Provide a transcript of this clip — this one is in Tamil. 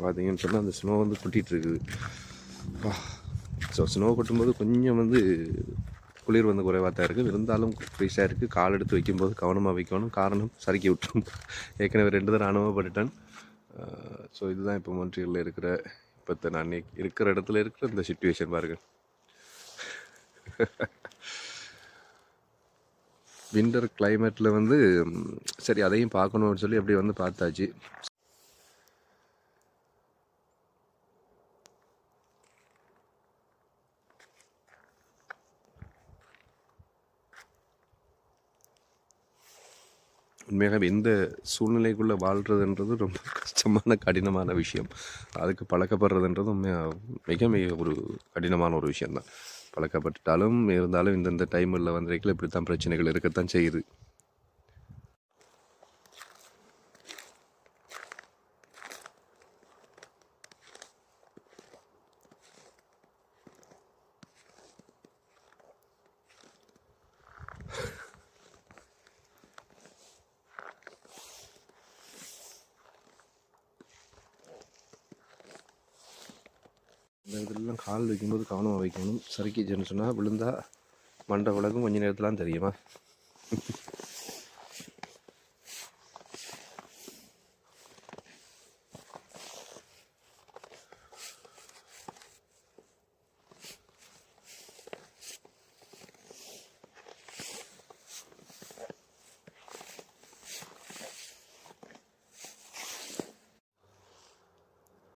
பார்த்தீங்கன்னு சொன்னால் அந்த ஸ்னோ வந்து கொட்டிகிட்டு இருக்குது. ஸோ ஸ்னோ கொட்டும்போது கொஞ்சம் வந்து குளிர் வந்து குறைவாக தான் இருக்குது. இருந்தாலும் ஃப்ரீஸாக இருக்குது. கால் எடுத்து வைக்கும்போது கவனமாக வைக்கணும். காரணம் சறுக்கி விட்டுரும். ஏற்கனவே 2 தடவை அனுபவப்பட்டுட்டேன். ஸோ இதுதான் இப்போ மொன்ட்ரியலில் இருக்கிற இப்போ நான் இருக்கிற இடத்துல இருக்கிற இந்த சிச்சுவேஷன் பாருங்கள். வின்டர் கிளைமேட்டில் வந்து சரி அதையும் பார்க்கணுன்னு சொல்லி அப்படி வந்து பார்த்தாச்சு. உண்மையாகவே இந்த சூழ்நிலைக்குள்ளே வாழ்கிறதுன்றது ரொம்ப கஷ்டமான கடினமான விஷயம். அதுக்கு பழக்கப்படுறதுன்றது மிக மிக ஒரு கடினமான ஒரு விஷயந்தான். பழக்கப்பட்டுட்டாலும் இருந்தாலும் இந்தந்த டைமில் வந்திருக்கல இப்படித்தான் பிரச்சனைகள் இருக்கத்தான் செய்யுது. இந்த இதெல்லாம் கால் வைக்கும்போது கவனமாக வைக்கணும். சறுக்கிச்சுன்னு சொன்னால் விழுந்தால் மண்டை விளக்கும் கொஞ்சம் நேரத்துலாம் தெரியுமா.